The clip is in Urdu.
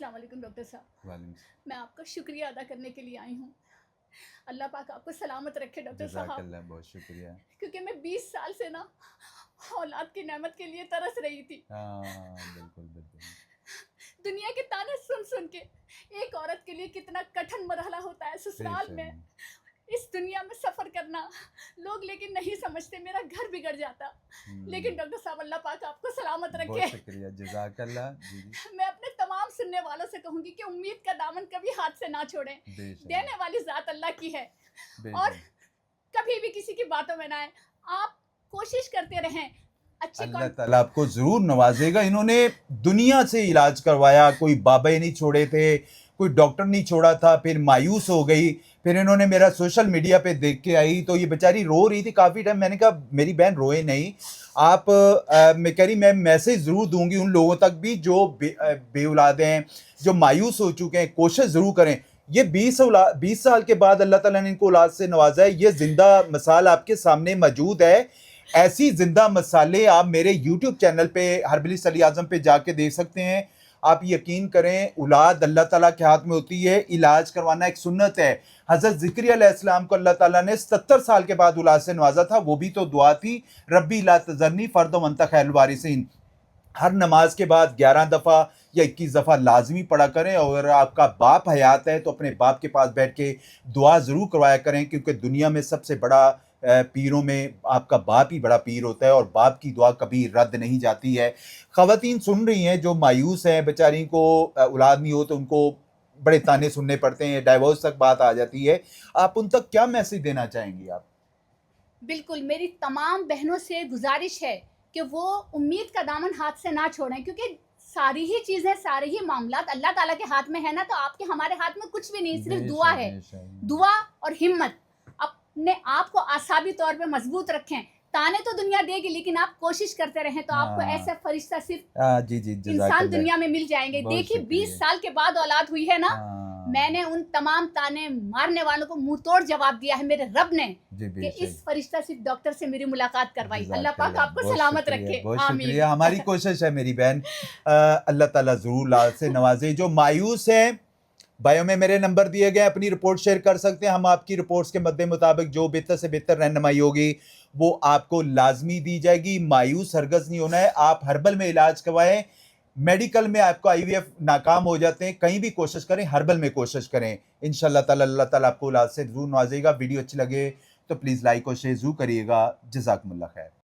السلام علیکم ڈاکٹر صاحب. وعلیکم السلام. میں آپ کا شکریہ ادا کرنے کے لیے آئی ہوں. اللہ پاک آپ کو سلامت رکھے ڈاکٹر جزاک صاحب. اللہ، بہت شکریہ. کیونکہ میں 20 سال سے نا اولاد کی نعمت کے لیے ترس رہی تھی. ہاں بالکل بالکل. دنیا کے تانے سن سن کے ایک عورت کے لیے کتنا کٹھن مرحلہ ہوتا ہے سسرال میں اس دنیا میں سفر کرنا. لوگ لیکن نہیں سمجھتے، میرا گھر بگڑ جاتا. لیکن ڈاکٹر صاحب اللہ پاک آپ کو سلامت رکھے. بہت شکریہ، جزاک اللہ. جی جی. میں اپنے تمام سننے والوں سے کہوں گی کہ امید کا دامن کبھی ہاتھ سے نہ چھوڑیں. دینے والی ذات اللہ کی ہے اور کبھی بھی کسی کی باتوں میں نہ آئے. آپ کوشش کرتے رہیں. اللہ تعالیٰ آپ کو ضرور نوازے گا. انہوں نے دنیا سے علاج کروایا، کوئی بابے نہیں چھوڑے تھے، کوئی ڈاکٹر نہیں چھوڑا تھا. پھر مایوس ہو گئی، پھر انہوں نے میرا سوشل میڈیا پہ دیکھ کے آئی تو یہ بیچاری رو رہی تھی کافی ٹائم. میں نے کہا میری بہن روئے نہیں آپ. میں کہہ رہی میں میسیج ضرور دوں گی ان لوگوں تک بھی جو بے اولاد ہیں، جو مایوس ہو چکے ہیں. کوشش ضرور کریں. یہ 20 سال کے بعد اللہ تعالیٰ نے ان کو اولاد سے نوازا ہے. یہ زندہ مثال آپ کے سامنے موجود ہے. ایسی زندہ مثالیں آپ میرے یوٹیوب چینل پہ ہربلی صلی اعظم پہ جا کے دیکھ سکتے ہیں. آپ یقین کریں اولاد اللہ تعالیٰ کے ہاتھ میں ہوتی ہے. علاج کروانا ایک سنت ہے. حضرت زکریا علیہ السلام کو اللہ تعالیٰ نے 77 سال کے بعد اولاد سے نوازا تھا. وہ بھی تو دعا تھی، ربی لا تذرنی فردا وانت خیر الوارثین. ہر نماز کے بعد 11 دفعہ یا 21 دفعہ لازمی پڑھا کریں. اور اگر آپ کا باپ حیات ہے تو اپنے باپ کے پاس بیٹھ کے دعا ضرور کروایا کریں، کیونکہ دنیا میں سب سے بڑا پیروں میں آپ کا باپ ہی بڑا پیر ہوتا ہے اور باپ کی دعا کبھی رد نہیں جاتی ہے. خواتین سن رہی ہیں جو مایوس ہیں، بیچاری کو اولاد نہیں ہو تو ان کو بڑے تانے سننے پڑتے ہیں، ڈائیورس تک بات آ جاتی ہے. آپ ان تک کیا میسج دینا چاہیں گی؟ آپ بالکل میری تمام بہنوں سے گزارش ہے کہ وہ امید کا دامن ہاتھ سے نہ چھوڑیں، کیونکہ ساری ہی چیزیں، سارے ہی معاملات اللہ تعالیٰ کے ہاتھ میں ہے نا. تو آپ کے ہمارے ہاتھ میں کچھ بھی نہیں، صرف دعا ہے. دعا اور ہمت. اپنے آپ کو اعصابی طور پہ مضبوط رکھیں. تانے تو دنیا دے گی لیکن آپ کوشش کرتے رہیں تو آپ کو ایسا فرشتہ صرف انسان دنیا میں مل جائیں گے. دیکھیے 20 سال کے بعد اولاد ہوئی ہے نا، میں نے ان تمام تانے مارنے والوں کو منہ توڑ جواب دیا ہے میرے رب نے کہ اس فرشتہ صرف ڈاکٹر سے میری ملاقات کروائی. اللہ پاک آپ کو سلامت رکھے. بہت شکریہ. ہماری کوشش ہے میری بہن. اللہ تعالیٰ ضرور اولاد سے نوازے. جو مایوس ہیں بائیو میں میرے نمبر دیے گئے، اپنی رپورٹ شیئر کر سکتے ہیں. ہم آپ کی رپورٹس کے مد مطابق جو بہتر سے بہتر رہنمائی ہوگی وہ آپ کو لازمی دی جائے گی. مایوس ہرگز نہیں ہونا ہے. آپ ہربل میں علاج کروائیں. میڈیکل میں آپ کو IVF ناکام ہو جاتے ہیں، کہیں بھی کوشش کریں، ہربل میں کوشش کریں. انشاءاللہ تعالیٰ اللہ تعالیٰ آپ کو اولاد سے ضرور نوازے گا. ویڈیو اچھی لگے تو پلیز لائک اور شیئر ضرور کریے گا. جزاکم اللہ خیر.